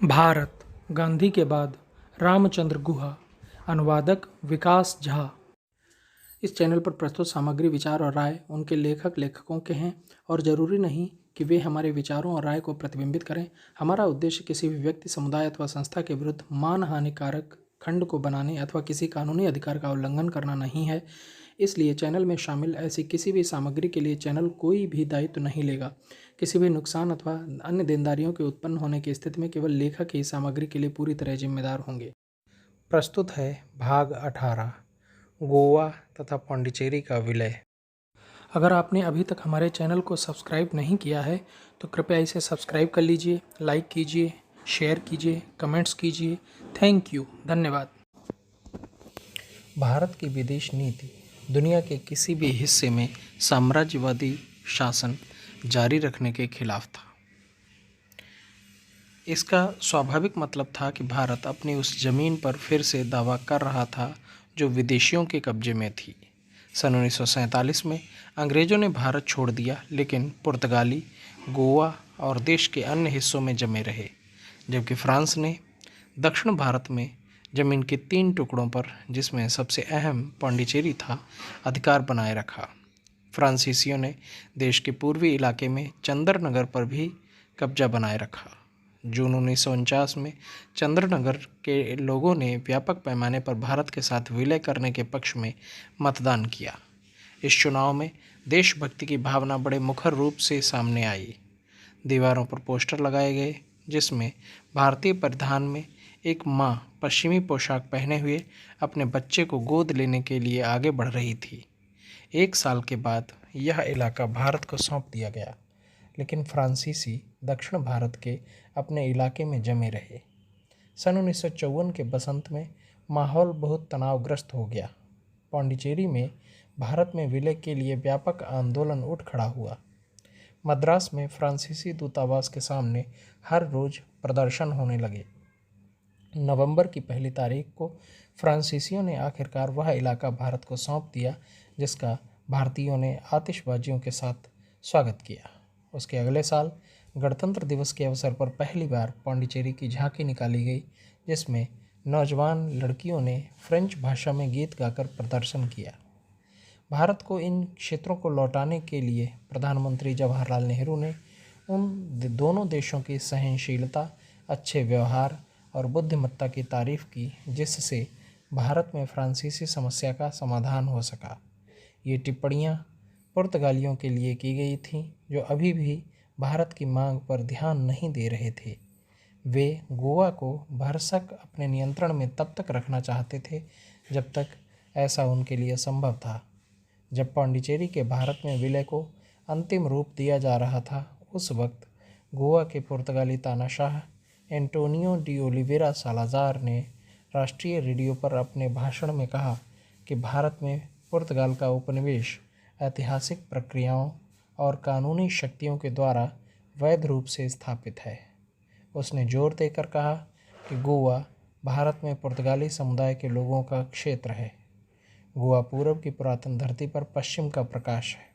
भारत, गांधी के बाद रामचंद्र गुहा। अनुवादक विकास झा। इस चैनल पर प्रस्तुत सामग्री, विचार और राय उनके लेखकों के हैं और जरूरी नहीं कि वे हमारे विचारों और राय को प्रतिबिंबित करें। हमारा उद्देश्य किसी भी व्यक्ति, समुदाय अथवा संस्था के विरुद्ध मानहानिकारक खंड को बनाने अथवा किसी कानूनी अधिकार का उल्लंघन करना नहीं है। इसलिए चैनल में शामिल ऐसी किसी भी सामग्री के लिए चैनल कोई भी दायित्व नहीं लेगा। किसी भी नुकसान अथवा अन्य देनदारियों के उत्पन्न होने की स्थिति में केवल लेखक ही सामग्री के लिए पूरी तरह जिम्मेदार होंगे। प्रस्तुत है भाग 18, गोवा तथा पांडिचेरी का विलय। अगर आपने अभी तक हमारे चैनल को सब्सक्राइब नहीं किया है तो कृपया इसे सब्सक्राइब कर लीजिए, लाइक कीजिए, शेयर कीजिए, कमेंट्स कीजिए। थैंक यू, धन्यवाद। भारत की विदेश नीति दुनिया के किसी भी हिस्से में साम्राज्यवादी शासन जारी रखने के खिलाफ था। इसका स्वाभाविक मतलब था कि भारत अपनी उस जमीन पर फिर से दावा कर रहा था जो विदेशियों के कब्जे में थी। सन 1947 में अंग्रेज़ों ने भारत छोड़ दिया, लेकिन पुर्तगाली गोवा और देश के अन्य हिस्सों में जमे रहे, जबकि फ्रांस ने दक्षिण भारत में जमीन के 3 टुकड़ों पर, जिसमें सबसे अहम पांडिचेरी था, अधिकार बनाए रखा। फ्रांसीसियों ने देश के पूर्वी इलाके में चंद्रनगर पर भी कब्जा बनाए रखा। जून 1949 में चंद्रनगर के लोगों ने व्यापक पैमाने पर भारत के साथ विलय करने के पक्ष में मतदान किया। इस चुनाव में देशभक्ति की भावना बड़े मुखर रूप से सामने आई। दीवारों पर पोस्टर लगाए गए जिसमें भारतीय परिधान में एक मां पश्चिमी पोशाक पहने हुए अपने बच्चे को गोद लेने के लिए आगे बढ़ रही थी। 1 साल के बाद यह इलाका भारत को सौंप दिया गया, लेकिन फ्रांसीसी दक्षिण भारत के अपने इलाके में जमे रहे। सन 1954 के बसंत में माहौल बहुत तनावग्रस्त हो गया। पांडिचेरी में भारत में विलय के लिए व्यापक आंदोलन उठ खड़ा हुआ। मद्रास में फ्रांसीसी दूतावास के सामने हर रोज प्रदर्शन होने लगे। नवंबर की पहली तारीख को फ्रांसीसियों ने आखिरकार वह इलाका भारत को सौंप दिया, जिसका भारतीयों ने आतिशबाजियों के साथ स्वागत किया। उसके अगले साल गणतंत्र दिवस के अवसर पर पहली बार पांडिचेरी की झांकी निकाली गई, जिसमें नौजवान लड़कियों ने फ्रेंच भाषा में गीत गाकर प्रदर्शन किया। भारत को इन क्षेत्रों को लौटाने के लिए प्रधानमंत्री जवाहरलाल नेहरू ने उन दोनों देशों की सहनशीलता, अच्छे व्यवहार और बुद्धिमत्ता की तारीफ की, जिससे भारत में फ्रांसीसी समस्या का समाधान हो सका। ये टिप्पणियाँ पुर्तगालियों के लिए की गई थीं, जो अभी भी भारत की मांग पर ध्यान नहीं दे रहे थे। वे गोवा को भरसक अपने नियंत्रण में तब तक रखना चाहते थे जब तक ऐसा उनके लिए संभव था। जब पांडिचेरी के भारत में विलय को अंतिम रूप दिया जा रहा था, उस वक्त गोवा के पुर्तगाली तानाशाह एंटोनियो डी ओलिवेरा सालाजार ने राष्ट्रीय रेडियो पर अपने भाषण में कहा कि भारत में पुर्तगाल का उपनिवेश ऐतिहासिक प्रक्रियाओं और कानूनी शक्तियों के द्वारा वैध रूप से स्थापित है। उसने जोर देकर कहा कि गोवा भारत में पुर्तगाली समुदाय के लोगों का क्षेत्र है। गोवा पूरब की पुरातन धरती पर पश्चिम का प्रकाश है।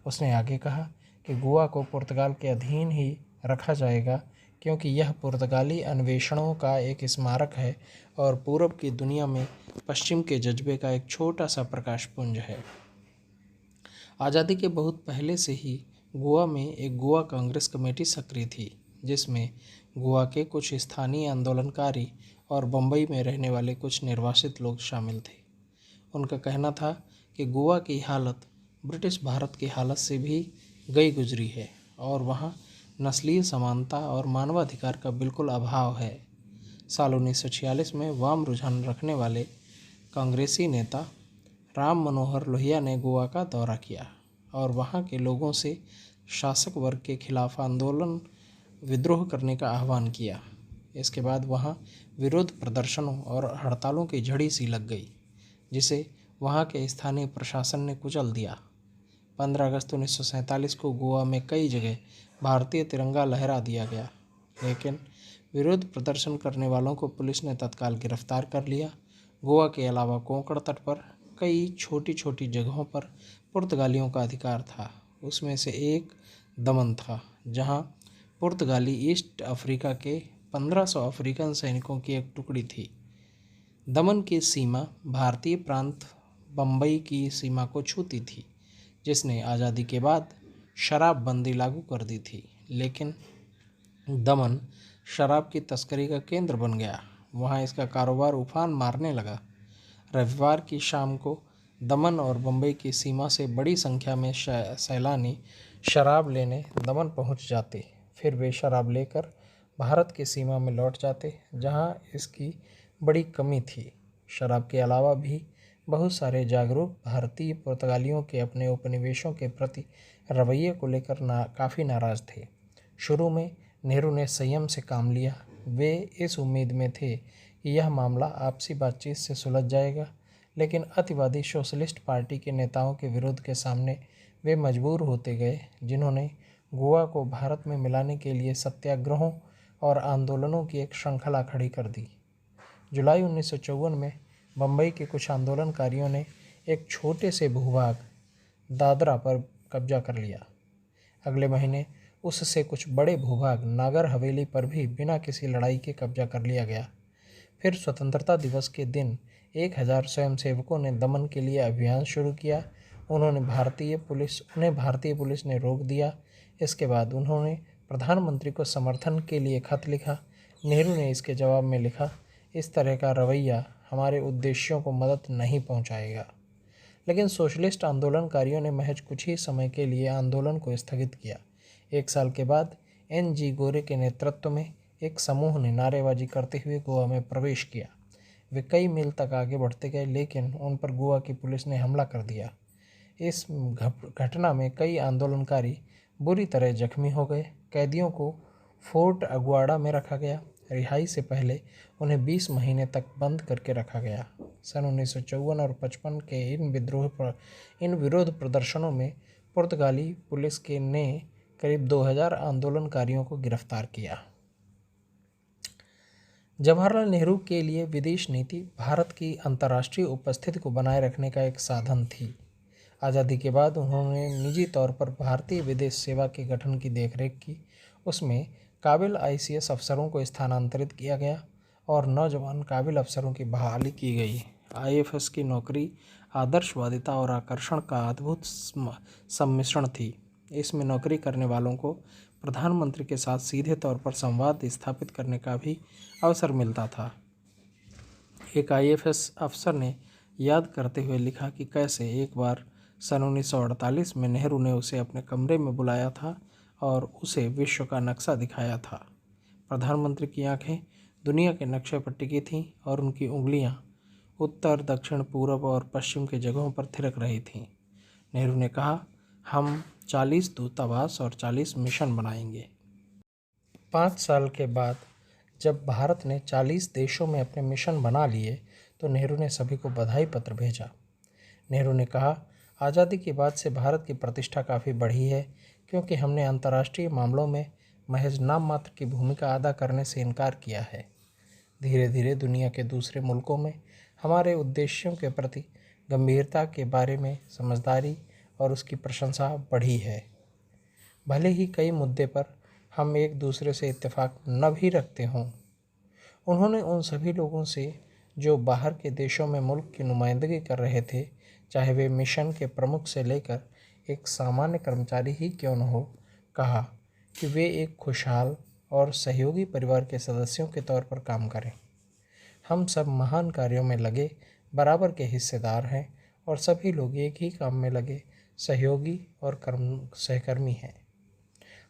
उसने आगे कहा कि गोवा को पुर्तगाल के अधीन ही रखा जाएगा, क्योंकि यह पुर्तगाली अन्वेषणों का एक स्मारक है और पूरब की दुनिया में पश्चिम के जज्बे का एक छोटा सा प्रकाशपुंज है। आज़ादी के बहुत पहले से ही गोवा में एक गोवा कांग्रेस कमेटी सक्रिय थी, जिसमें गोवा के कुछ स्थानीय आंदोलनकारी और बम्बई में रहने वाले कुछ निर्वासित लोग शामिल थे। उनका कहना था कि गोवा की हालत ब्रिटिश भारत की हालत से भी गई गुजरी है और वहाँ नस्लीय समानता और मानवाधिकार का बिल्कुल अभाव है। साल 1946 में वाम रुझान रखने वाले कांग्रेसी नेता राम मनोहर लोहिया ने गोवा का दौरा किया और वहाँ के लोगों से शासक वर्ग के खिलाफ आंदोलन विद्रोह करने का आह्वान किया। इसके बाद वहाँ विरोध प्रदर्शनों और हड़तालों की झड़ी सी लग गई, जिसे वहाँ के स्थानीय प्रशासन ने कुचल दिया। 15 अगस्त 1947 को गोवा में कई जगह भारतीय तिरंगा लहरा दिया गया, लेकिन विरोध प्रदर्शन करने वालों को पुलिस ने तत्काल गिरफ्तार कर लिया। गोवा के अलावा कोंकण तट पर कई छोटी छोटी जगहों पर पुर्तगालियों का अधिकार था। उसमें से एक दमन था, जहां पुर्तगाली ईस्ट अफ्रीका के 1500 अफ्रीकन सैनिकों की एक टुकड़ी थी। दमन की सीमा भारतीय प्रांत बम्बई की सीमा को छूती थी, जिसने आज़ादी के बाद शराबबंदी लागू कर दी थी। लेकिन दमन शराब की तस्करी का केंद्र बन गया। वहाँ इसका कारोबार उफान मारने लगा। रविवार की शाम को दमन और बम्बई की सीमा से बड़ी संख्या में सैलानी शराब लेने दमन पहुँच जाते। फिर वे शराब लेकर भारत की सीमा में लौट जाते, जहाँ इसकी बड़ी कमी थी। शराब के अलावा भी बहुत सारे जागरूक भारतीय पुर्तगालियों के अपने उपनिवेशों के प्रति रवैये को लेकर काफ़ी नाराज़ थे। शुरू में नेहरू ने संयम से काम लिया। वे इस उम्मीद में थे कि यह मामला आपसी बातचीत से सुलझ जाएगा, लेकिन अतिवादी सोशलिस्ट पार्टी के नेताओं के विरोध के सामने वे मजबूर होते गए, जिन्होंने गोवा को भारत में मिलाने के लिए सत्याग्रहों और आंदोलनों की एक श्रृंखला खड़ी कर दी। जुलाई 1954 में बम्बई के कुछ आंदोलनकारियों ने एक छोटे से भूभाग दादरा पर कब्जा कर लिया। अगले महीने उससे कुछ बड़े भूभाग नागर हवेली पर भी बिना किसी लड़ाई के कब्जा कर लिया गया। फिर स्वतंत्रता दिवस के दिन 1000 स्वयंसेवकों ने दमन के लिए अभियान शुरू किया। उन्हें भारतीय पुलिस ने रोक दिया। इसके बाद उन्होंने प्रधानमंत्री को समर्थन के लिए खत लिखा। नेहरू ने इसके जवाब में लिखा, इस तरह का रवैया हमारे उद्देश्यों को मदद नहीं पहुंचाएगा। लेकिन सोशलिस्ट आंदोलनकारियों ने महज कुछ ही समय के लिए आंदोलन को स्थगित किया। 1 साल के बाद NG गोरे के नेतृत्व में एक समूह ने नारेबाजी करते हुए गोवा में प्रवेश किया। वे कई मील तक आगे बढ़ते गए, लेकिन उन पर गोवा की पुलिस ने हमला कर दिया। इस घटना में कई आंदोलनकारी बुरी तरह जख्मी हो गए। कैदियों को फोर्ट अगुआड़ा में रखा गया। रिहाई से पहले उन्हें 20 महीने तक बंद करके रखा गया। सन 1954 और 55 के इन विरोध प्रदर्शनों में पुर्तगाली पुलिस ने करीब 2000 आंदोलनकारियों को गिरफ्तार किया। जवाहरलाल नेहरू के लिए विदेश नीति भारत की अंतर्राष्ट्रीय उपस्थिति को बनाए रखने का एक साधन थी। आज़ादी के बाद उन्होंने निजी तौर पर भारतीय विदेश सेवा के गठन की देखरेख की। उसमें काबिल ICS अफसरों को स्थानांतरित किया गया और नौजवान काबिल अफसरों की बहाली की गई। IFS की नौकरी आदर्शवादिता और आकर्षण का अद्भुत सम्मिश्रण थी। इसमें नौकरी करने वालों को प्रधानमंत्री के साथ सीधे तौर पर संवाद स्थापित करने का भी अवसर मिलता था। एक IFS अफसर ने याद करते हुए लिखा कि कैसे एक बार सन 1948 में नेहरू ने उसे अपने कमरे में बुलाया था और उसे विश्व का नक्शा दिखाया था। प्रधानमंत्री की आंखें दुनिया के नक्शे पर टिकी थीं और उनकी उंगलियां उत्तर, दक्षिण, पूरब और पश्चिम के जगहों पर थिरक रही थीं। नेहरू ने कहा, हम 40 दूतावास और 40 मिशन बनाएंगे। 5 साल के बाद जब भारत ने 40 देशों में अपने मिशन बना लिए तो नेहरू ने सभी को बधाई पत्र भेजा। नेहरू ने कहा, आज़ादी के बाद से भारत की प्रतिष्ठा काफ़ी बढ़ी है, क्योंकि हमने अंतर्राष्ट्रीय मामलों में महज नाम मात्र की भूमिका अदा करने से इनकार किया है। धीरे धीरे दुनिया के दूसरे मुल्कों में हमारे उद्देश्यों के प्रति गंभीरता के बारे में समझदारी और उसकी प्रशंसा बढ़ी है। भले ही कई मुद्दे पर हम एक दूसरे से इत्तेफाक न भी रखते हों। उन्होंने उन सभी लोगों से जो बाहर के देशों में मुल्क की नुमाइंदगी कर रहे थे, चाहे वे मिशन के प्रमुख से लेकर एक सामान्य कर्मचारी ही क्यों न हो, कहा कि वे एक खुशहाल और सहयोगी परिवार के सदस्यों के तौर पर काम करें। हम सब महान कार्यों में लगे बराबर के हिस्सेदार हैं और सभी लोग एक ही काम में लगे सहयोगी और सहकर्मी हैं।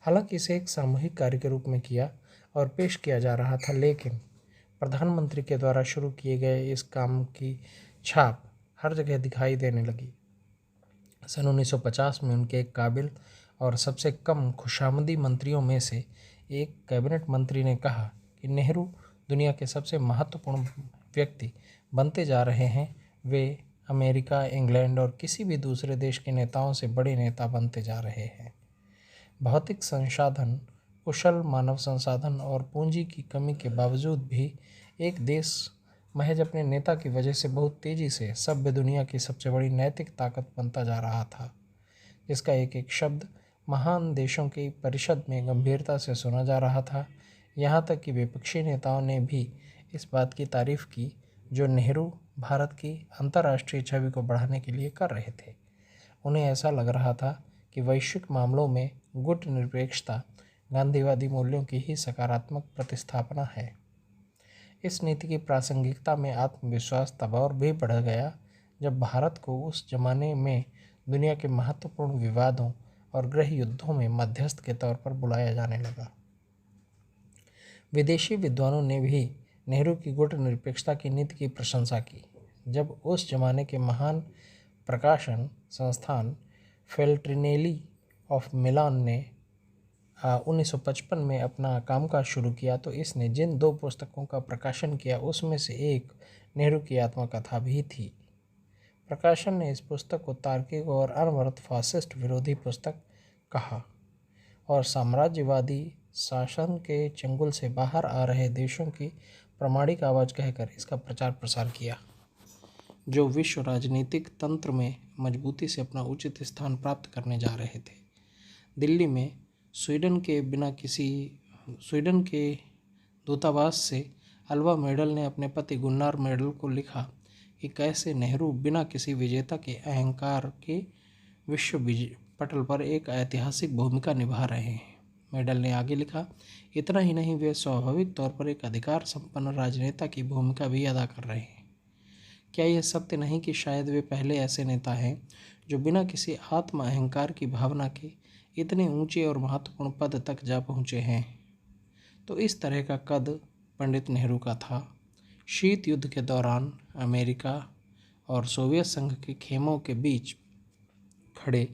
हालांकि इसे एक सामूहिक कार्य के रूप में किया और पेश किया जा रहा था, लेकिन प्रधानमंत्री के द्वारा शुरू किए गए इस काम की छाप हर जगह दिखाई देने लगी। सन 1950 में उनके एक काबिल और सबसे कम खुशामदी मंत्रियों में से एक कैबिनेट मंत्री ने कहा कि नेहरू दुनिया के सबसे महत्वपूर्ण व्यक्ति बनते जा रहे हैं। वे अमेरिका, इंग्लैंड और किसी भी दूसरे देश के नेताओं से बड़े नेता बनते जा रहे हैं। भौतिक संसाधन, कुशल मानव संसाधन और पूंजी की कमी के बावजूद भी एक देश महज अपने नेता की वजह से बहुत तेज़ी से सभ्य दुनिया की सबसे बड़ी नैतिक ताकत बनता जा रहा था, जिसका एक एक शब्द महान देशों की परिषद में गंभीरता से सुना जा रहा था। यहाँ तक कि विपक्षी नेताओं ने भी इस बात की तारीफ की जो नेहरू भारत की अंतर्राष्ट्रीय छवि को बढ़ाने के लिए कर रहे थे। उन्हें ऐसा लग रहा था कि वैश्विक मामलों में गुटनिरपेक्षता गांधीवादी मूल्यों की ही सकारात्मक प्रतिस्थापना है। इस नीति की प्रासंगिकता में आत्मविश्वास तब और भी बढ़ गया जब भारत को उस जमाने में दुनिया के महत्वपूर्ण विवादों और गृह युद्धों में मध्यस्थ के तौर पर बुलाया जाने लगा। विदेशी विद्वानों ने भी नेहरू की गुटनिरपेक्षता की नीति की प्रशंसा की। जब उस जमाने के महान प्रकाशन संस्थान फेल्ट्रिनेली ऑफ मिलान ने 1955 में अपना कामकाज शुरू किया तो इसने जिन 2 पुस्तकों का प्रकाशन किया उसमें से एक नेहरू की आत्मकथा भी थी। प्रकाशन ने इस पुस्तक को तार्किक और अनवरत फासिस्ट विरोधी पुस्तक कहा और साम्राज्यवादी शासन के चंगुल से बाहर आ रहे देशों की प्रामाणिक आवाज़ कहकर इसका प्रचार प्रसार किया, जो विश्व राजनीतिक तंत्र में मजबूती से अपना उचित स्थान प्राप्त करने जा रहे थे। दिल्ली में स्वीडन के दूतावास से अल्वा मेडल ने अपने पति गुन्नार मेडल को लिखा कि कैसे नेहरू बिना किसी विजेता के अहंकार के विश्व पटल पर एक ऐतिहासिक भूमिका निभा रहे हैं। मेडल ने आगे लिखा, इतना ही नहीं, वे स्वाभाविक तौर पर एक अधिकार संपन्न राजनेता की भूमिका भी अदा कर रहे हैं। क्या यह सत्य नहीं कि शायद वे पहले ऐसे नेता हैं जो बिना किसी आत्म अहंकार की भावना के इतने ऊंचे और महत्वपूर्ण पद तक जा पहुँचे हैं? तो इस तरह का कद पंडित नेहरू का था। शीत युद्ध के दौरान अमेरिका और सोवियत संघ के खेमों के बीच खड़े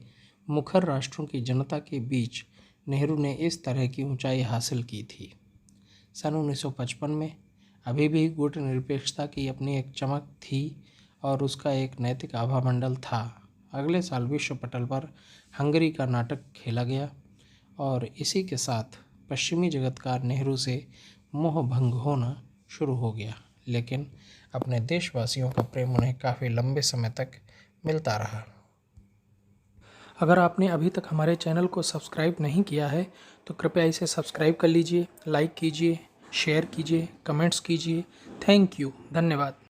मुखर राष्ट्रों की जनता के बीच नेहरू ने इस तरह की ऊंचाई हासिल की थी। सन 1955 में अभी भी गुटनिरपेक्षता की अपनी एक चमक थी और उसका एक नैतिक आभामंडल था। अगले साल विश्व पटल पर हंगरी का नाटक खेला गया और इसी के साथ पश्चिमी जगतकार नेहरू से मोह भंग होना शुरू हो गया, लेकिन अपने देशवासियों का प्रेम उन्हें काफ़ी लंबे समय तक मिलता रहा। अगर आपने अभी तक हमारे चैनल को सब्सक्राइब नहीं किया है तो कृपया इसे सब्सक्राइब कर लीजिए, लाइक कीजिए, शेयर कीजिए, कमेंट्स कीजिए। थैंक यू, धन्यवाद।